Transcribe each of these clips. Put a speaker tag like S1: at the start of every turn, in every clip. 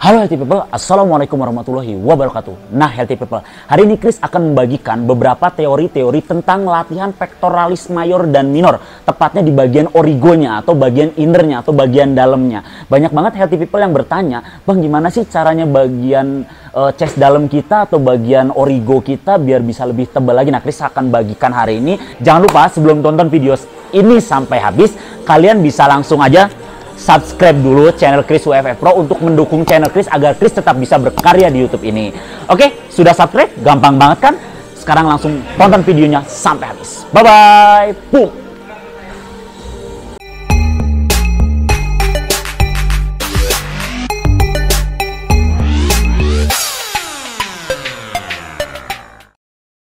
S1: Halo Healthy People, Assalamualaikum warahmatullahi wabarakatuh. Nah Healthy People, hari ini Chris akan membagikan beberapa teori-teori tentang latihan pectoralis mayor dan minor. Tepatnya di bagian origonya atau bagian innernya atau bagian dalamnya. Banyak banget Healthy People yang bertanya, Bang gimana sih caranya bagian chest dalam kita atau bagian origo kita biar bisa lebih tebal lagi. Nah Chris akan bagikan hari ini. Jangan lupa sebelum tonton video ini sampai habis, kalian bisa langsung aja subscribe dulu channel Chris UFF Pro untuk mendukung channel Chris agar Chris tetap bisa berkarya di YouTube ini. Oke, sudah subscribe? Gampang banget kan? Sekarang langsung tonton videonya sampai habis. Bye-bye. Boom.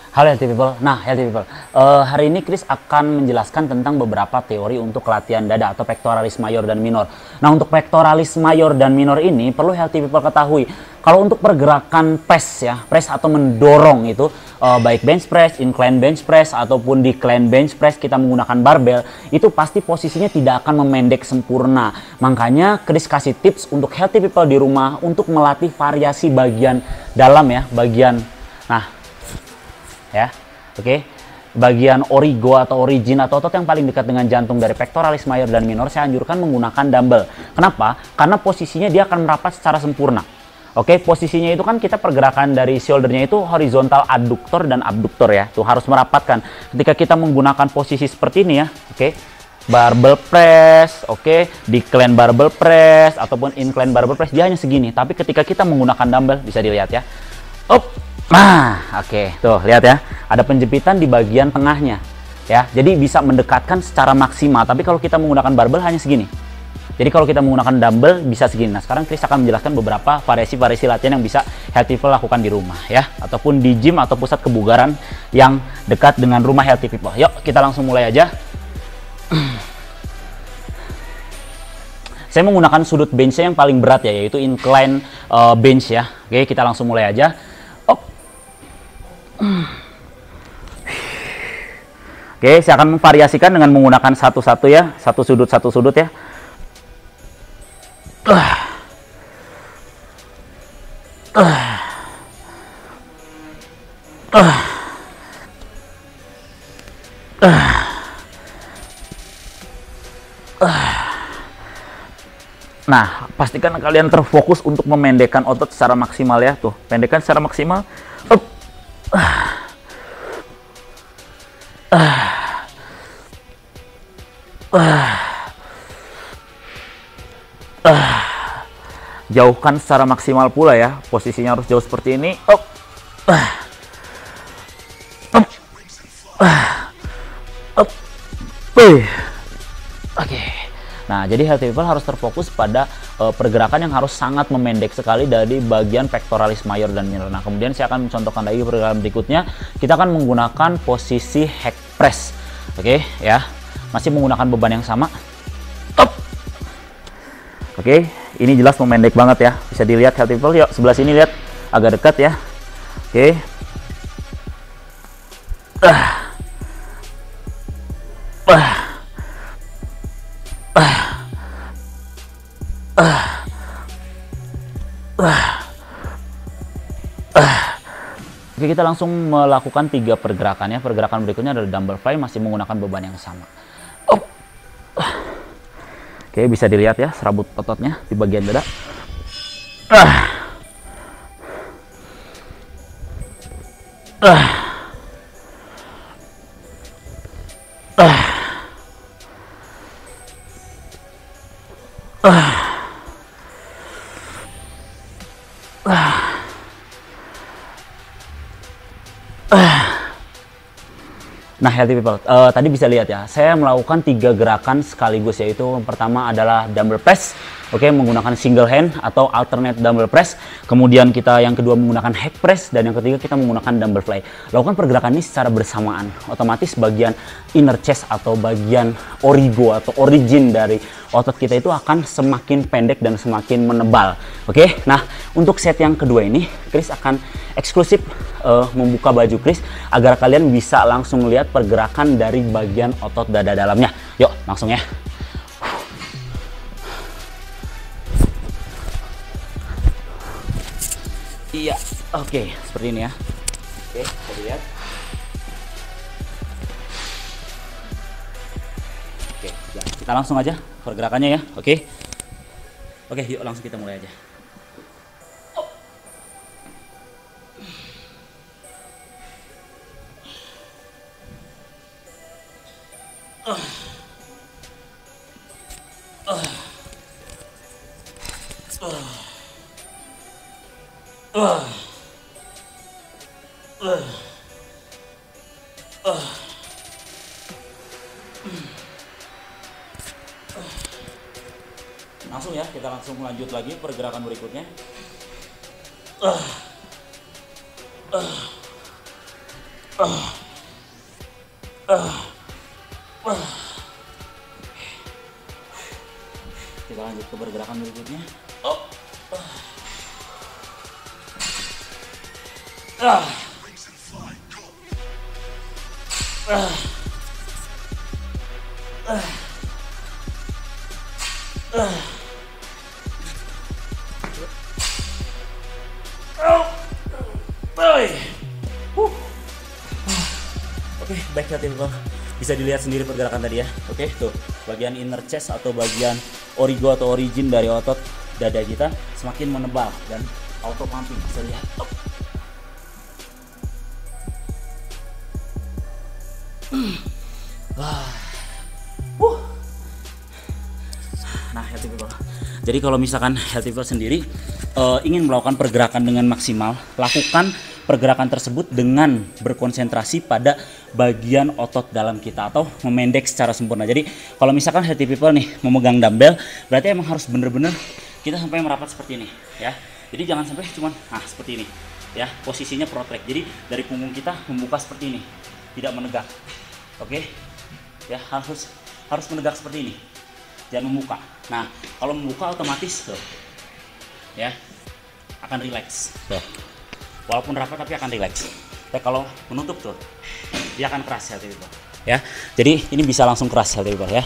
S1: Halo Healthy People. Nah Healthy People, hari ini Chris akan menjelaskan tentang beberapa teori untuk latihan dada atau pectoralis mayor dan minor. Nah untuk pectoralis mayor dan minor ini perlu Healthy People ketahui, kalau untuk pergerakan press ya, press atau mendorong itu baik bench press, incline bench press ataupun decline bench press kita menggunakan barbel, itu pasti posisinya tidak akan memendek sempurna. Makanya Chris kasih tips untuk Healthy People di rumah untuk melatih variasi bagian dalam ya, bagian bagian origo atau origin atau otot yang paling dekat dengan jantung dari pectoralis mayor dan minor. Saya anjurkan menggunakan dumbbell. Kenapa? Karena posisinya dia akan merapat secara sempurna. Posisinya itu kan kita pergerakan dari shouldernya itu horizontal adduktor dan abduktor ya. Tuh harus merapatkan. Ketika kita menggunakan posisi seperti ini ya, barbell press, decline barbell press ataupun incline barbell press dia hanya segini. Tapi ketika kita menggunakan dumbbell bisa dilihat ya. Tuh lihat ya, ada penjepitan di bagian tengahnya ya, jadi bisa mendekatkan secara maksimal. Tapi kalau kita menggunakan barbel hanya segini. Jadi kalau kita menggunakan dumbbell bisa segini. Nah sekarang Chris akan menjelaskan beberapa variasi-variasi latihan yang bisa Healthy People lakukan di rumah ya, ataupun di gym atau pusat kebugaran yang dekat dengan rumah Healthy People. Yuk kita langsung mulai aja. Saya menggunakan sudut benchnya yang paling berat ya, yaitu incline bench ya. Kita langsung mulai aja. Saya akan memvariasikan dengan menggunakan satu-satu ya, satu sudut ya. Nah, pastikan kalian terfokus untuk memendekkan otot secara maksimal ya. Tuh, pendekkan secara maksimal. Jauhkan secara maksimal pula ya, posisinya harus jauh seperti ini. Nah jadi Healthy People harus terfokus pada pergerakan yang harus sangat memendek sekali dari bagian pectoralis mayor dan minor. Nah kemudian saya akan mencontohkan lagi pergerakan berikutnya. Kita akan menggunakan posisi hack press. Ya, masih menggunakan beban yang sama. Ini jelas memendek banget ya, bisa dilihat Healthy People. Yuk sebelah sini lihat, agak dekat ya. Kita langsung melakukan 3 pergerakan ya. Pergerakan berikutnya adalah dumbbell fly, masih menggunakan beban yang sama. Bisa dilihat ya serabut ototnya di bagian dada. Nah Healthy People, tadi bisa lihat ya, saya melakukan 3 gerakan sekaligus, yaitu yang pertama adalah dumbbell press, menggunakan single hand atau alternate dumbbell press. Kemudian yang kedua menggunakan hack press, dan yang ketiga kita menggunakan dumbbell fly. Lakukan pergerakan ini secara bersamaan, otomatis bagian inner chest atau bagian origo atau origin dari otot kita itu akan semakin pendek dan semakin menebal. Nah untuk set yang kedua ini Chris akan eksklusif membuka baju Chris agar kalian bisa langsung lihat pergerakan dari bagian otot dada dalamnya. Yuk langsung ya. Iya, oke, seperti ini ya. Oke, kita lihat. Oke, ya, kita langsung aja pergerakannya ya. Oke. Oke, yuk langsung kita mulai aja. Langsung ya, kita langsung lanjut lagi pergerakan berikutnya. Kita lanjut ke pergerakan berikutnya. Oke, baik ya teman-teman. Bisa dilihat sendiri pergerakan tadi ya. Oke, tuh bagian inner chest atau bagian origo atau origin dari otot dada kita semakin menebal dan auto pumping. Bisa lihat. Nah, healthy people. Jadi kalau misalkan healthy people sendiri ingin melakukan pergerakan dengan maksimal, lakukan pergerakan tersebut dengan berkonsentrasi pada bagian otot dalam kita atau memendek secara sempurna. Jadi kalau misalkan healthy people nih memegang dumbbell, berarti emang harus bener-bener kita sampai merapat seperti ini ya. Jadi jangan sampai cuman seperti ini ya, posisinya protrek. Jadi dari punggung kita membuka seperti ini, tidak menegak. Oke ya, harus menegak seperti ini, jangan membuka. Nah kalau membuka otomatis tuh ya akan relax tuh. Walaupun rapat tapi akan relax. Tapi kalau menutup tuh dia akan keras healthy people ya. Jadi ini bisa langsung keras healthy people ya.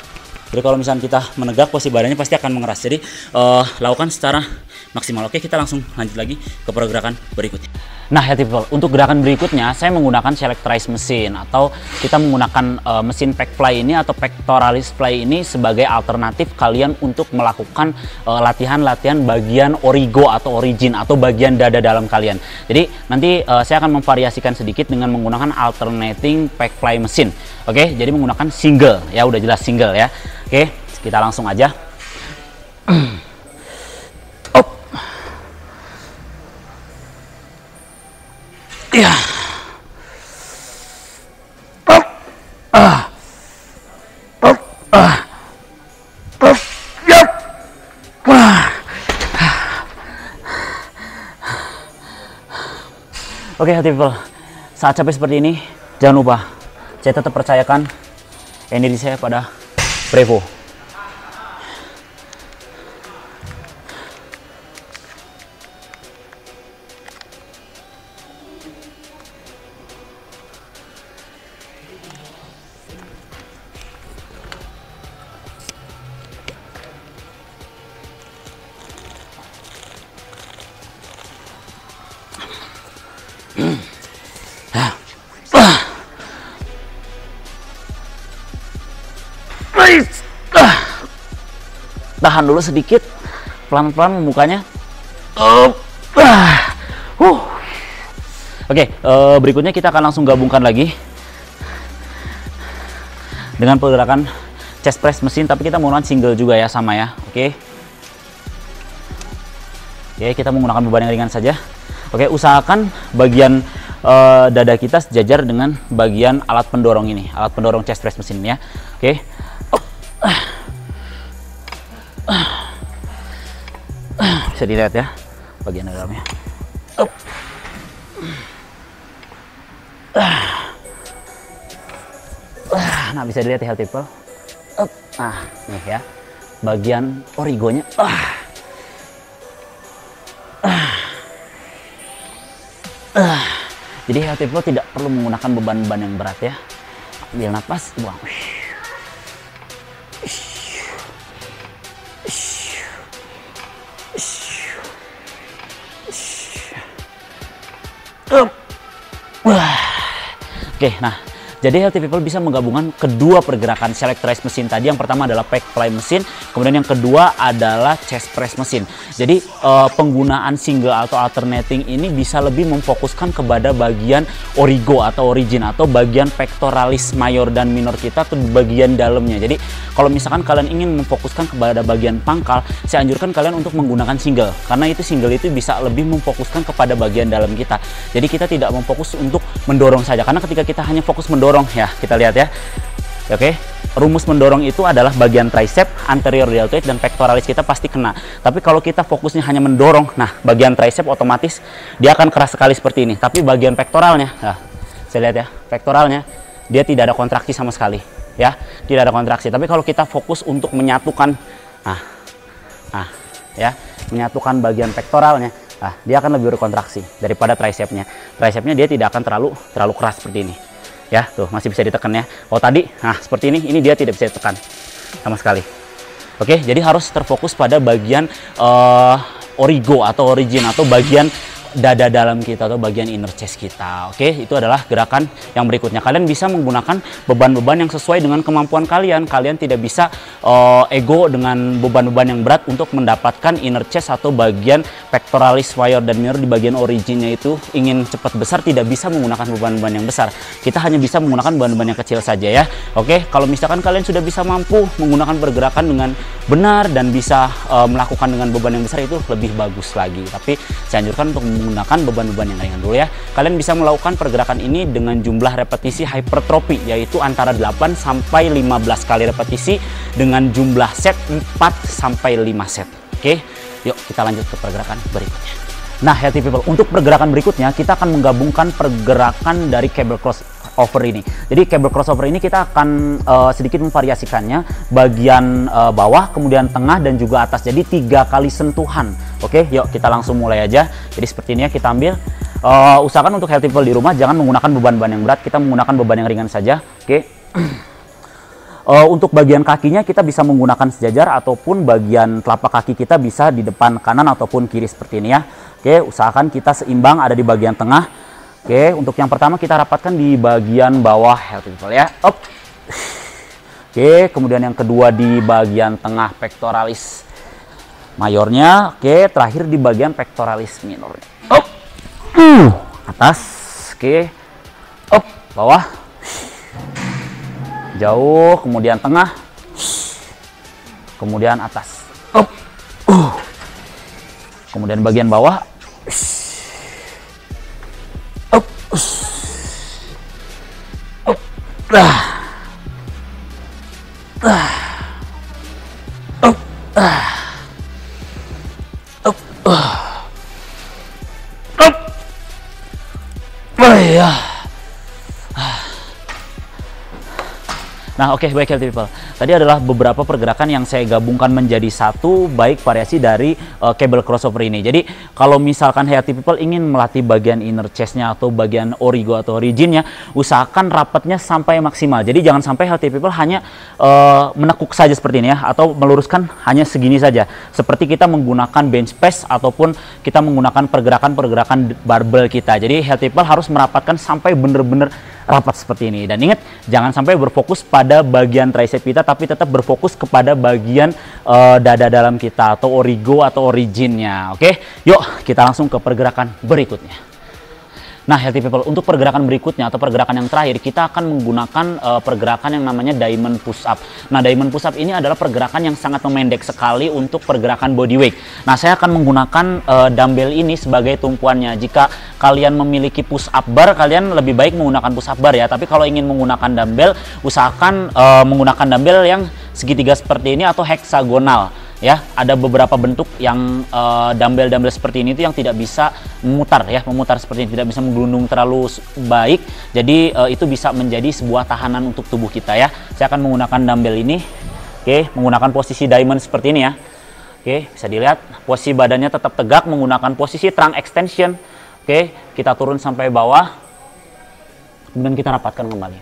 S1: Jadi kalau misalnya kita menegak, posisi badannya pasti akan mengeras. Jadi lakukan secara maksimal. Oke, kita langsung lanjut lagi ke pergerakan berikutnya. Nah, healthy people, untuk gerakan berikutnya saya menggunakan selectrize mesin atau kita menggunakan mesin pec fly ini atau pectoralis fly ini sebagai alternatif kalian untuk melakukan latihan-latihan bagian origo atau origin atau bagian dada dalam kalian. Jadi nanti saya akan memvariasikan sedikit dengan menggunakan alternating pec fly mesin. Oke, jadi menggunakan single ya, udah jelas single ya. Oke, kita langsung aja. Ya. Oke, healthy people, saat capek seperti ini jangan lupa saya tetap percayakan energi saya pada Prevo. Tahan dulu sedikit, pelan-pelan membukanya. Oke, berikutnya kita akan langsung gabungkan lagi dengan pergerakan chest press mesin, tapi kita menggunakan single juga ya, sama ya. Oke, kita menggunakan beban yang ringan saja. Oke, usahakan bagian dada kita sejajar dengan bagian alat pendorong ini, alat pendorong chest press mesin ya. Oke. Bisa dilihat ya bagian dalamnya. Nah, bisa dilihat ya healthy people. Nah, nih ya bagian origonya. Jadi healthy people tidak perlu menggunakan beban-beban yang berat ya. Ambil nafas, buang. Oke, nah jadi Healthy People bisa menggabungkan kedua pergerakan select raise mesin tadi. Yang pertama adalah pec fly mesin, kemudian yang kedua adalah chest press mesin. Jadi penggunaan single atau alternating ini bisa lebih memfokuskan kepada bagian origo atau origin atau bagian pectoralis mayor dan minor kita atau bagian dalamnya. Jadi kalau misalkan kalian ingin memfokuskan kepada bagian pangkal, saya anjurkan kalian untuk menggunakan single, karena itu single itu bisa lebih memfokuskan kepada bagian dalam kita. Jadi kita tidak memfokus untuk mendorong saja, karena ketika kita hanya fokus mendorong ya, kita lihat ya. Oke, rumus mendorong itu adalah bagian tricep, anterior deltoid dan pectoralis kita pasti kena. Tapi kalau kita fokusnya hanya mendorong, nah bagian tricep otomatis dia akan keras sekali seperti ini. Tapi bagian pektoralnya, nah, saya lihat ya, pektoralnya dia tidak ada kontraksi sama sekali, ya, tidak ada kontraksi. Tapi kalau kita fokus untuk menyatukan, ya, menyatukan bagian pektoralnya, nah, dia akan lebih berkontraksi daripada tricepnya. Tricepnya dia tidak akan terlalu keras seperti ini. Ya, tuh masih bisa ditekan ya. Oh tadi, nah seperti ini dia tidak bisa ditekan sama sekali. Oke, jadi harus terfokus pada bagian origo atau origin atau bagian dada dalam kita atau bagian inner chest kita. Oke, itu adalah gerakan yang berikutnya. Kalian bisa menggunakan beban-beban yang sesuai dengan kemampuan kalian. Kalian tidak bisa ego dengan beban-beban yang berat untuk mendapatkan inner chest atau bagian pectoralis mayor dan minor di bagian originnya itu. Ingin cepat besar tidak bisa menggunakan beban-beban yang besar. Kita hanya bisa menggunakan beban-beban yang kecil saja ya. Oke, kalau misalkan kalian sudah bisa mampu menggunakan pergerakan dengan benar dan bisa melakukan dengan beban yang besar, itu lebih bagus lagi. Tapi saya anjurkan untuk menggunakan beban-beban yang ringan dulu ya. Kalian bisa melakukan pergerakan ini dengan jumlah repetisi hypertrophy, yaitu antara 8 sampai 15 kali repetisi dengan jumlah set 4 sampai 5 set. Oke, yuk kita lanjut ke pergerakan berikutnya. Nah, Healthy People, untuk pergerakan berikutnya kita akan menggabungkan pergerakan dari cable crossover ini. Jadi cable crossover ini kita akan sedikit memvariasikannya, bagian bawah, kemudian tengah dan juga atas. Jadi 3 kali sentuhan. Oke, yuk kita langsung mulai aja. Jadi seperti ini ya, kita ambil. Usahakan untuk Healthy People di rumah jangan menggunakan beban-beban yang berat, kita menggunakan beban yang ringan saja. Oke. Untuk bagian kakinya kita bisa menggunakan sejajar ataupun bagian telapak kaki kita bisa di depan kanan ataupun kiri seperti ini ya. Oke, usahakan kita seimbang ada di bagian tengah. Oke, untuk yang pertama kita rapatkan di bagian bawah Healthy People ya. Up. Oke, kemudian yang kedua di bagian tengah pectoralis mayornya. Oke, terakhir di bagian pectoralis minornya. Up. Atas. Oke. Up, bawah. Jauh, kemudian tengah. Kemudian atas. Up. Kemudian bagian bawah. Up. Up. Up. Up. Up. Ya. Nah, oke, baik Healthy People. Tadi adalah beberapa pergerakan yang saya gabungkan menjadi satu, baik variasi dari cable crossover ini. Jadi, kalau misalkan Healthy People ingin melatih bagian inner chest-nya atau bagian origo atau originnya, usahakan rapatnya sampai maksimal. Jadi, jangan sampai Healthy People hanya menekuk saja seperti ini ya, atau meluruskan hanya segini saja. Seperti kita menggunakan bench press ataupun kita menggunakan pergerakan-pergerakan barbel kita. Jadi, Healthy People harus merapatkan sampai benar-benar rapat seperti ini. Dan ingat, jangan sampai berfokus pada bagian tricep kita, tapi tetap berfokus kepada bagian dada dalam kita atau origo atau originnya. Oke, yuk kita langsung ke pergerakan berikutnya. Nah, Healthy People, untuk pergerakan berikutnya atau pergerakan yang terakhir, kita akan menggunakan pergerakan yang namanya diamond push up. Nah, diamond push up ini adalah pergerakan yang sangat memendek sekali untuk pergerakan body weight. Nah, saya akan menggunakan dumbbell ini sebagai tumpuannya. Jika kalian memiliki push up bar, kalian lebih baik menggunakan push up bar ya. Tapi kalau ingin menggunakan dumbbell, usahakan menggunakan dumbbell yang segitiga seperti ini atau heksagonal. Ya, ada beberapa bentuk yang dumbbell seperti ini itu yang tidak bisa memutar ya, memutar seperti ini, tidak bisa menggelundung terlalu baik. Jadi itu bisa menjadi sebuah tahanan untuk tubuh kita ya. Saya akan menggunakan dumbbell ini. Oke, menggunakan posisi diamond seperti ini ya. Oke, bisa dilihat posisi badannya tetap tegak menggunakan posisi trunk extension. Oke, kita turun sampai bawah. Kemudian kita rapatkan kembali.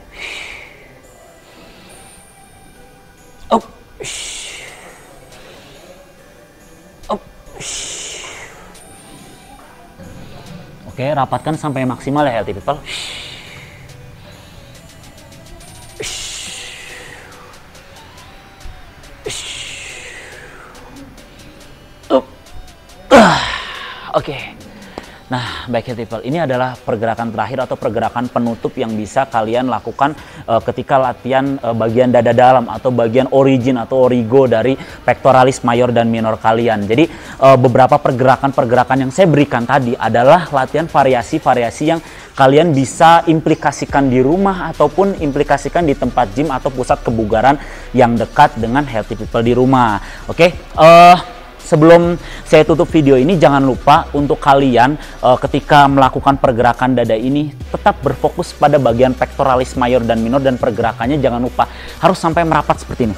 S1: Up. Oke, rapatkan sampai maksimal ya healthy people. Oke. Nah, baik healthy people, ini adalah pergerakan terakhir atau pergerakan penutup yang bisa kalian lakukan ketika latihan bagian dada dalam atau bagian origin atau origo dari pectoralis mayor dan minor kalian. Jadi beberapa pergerakan-pergerakan yang saya berikan tadi adalah latihan variasi-variasi yang kalian bisa implikasikan di rumah ataupun implikasikan di tempat gym atau pusat kebugaran yang dekat dengan healthy people di rumah. Oke, sebelum saya tutup video ini, jangan lupa untuk kalian ketika melakukan pergerakan dada ini tetap berfokus pada bagian pectoralis mayor dan minor, dan pergerakannya jangan lupa harus sampai merapat seperti ini.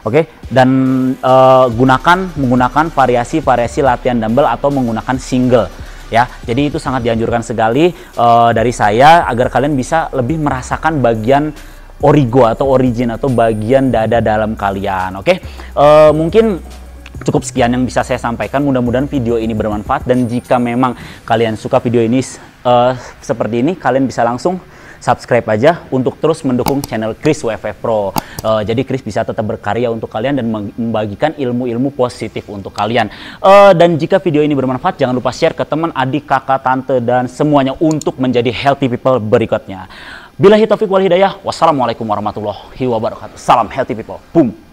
S1: Oke, dan menggunakan variasi-variasi latihan dumbbell atau menggunakan single ya. Jadi itu sangat dianjurkan sekali dari saya agar kalian bisa lebih merasakan bagian origo atau origin atau bagian dada dalam kalian. Oke, mungkin cukup sekian yang bisa saya sampaikan. Mudah-mudahan video ini bermanfaat, dan jika memang kalian suka video ini seperti ini, kalian bisa langsung subscribe aja untuk terus mendukung channel Chris WFF Pro. Jadi Chris bisa tetap berkarya untuk kalian dan membagikan ilmu-ilmu positif untuk kalian. Dan jika video ini bermanfaat, jangan lupa share ke teman, adik, kakak, tante, dan semuanya untuk menjadi healthy people berikutnya. Billahi taufiq wal hidayah. Wassalamualaikum warahmatullahi wabarakatuh. Salam healthy people. Boom.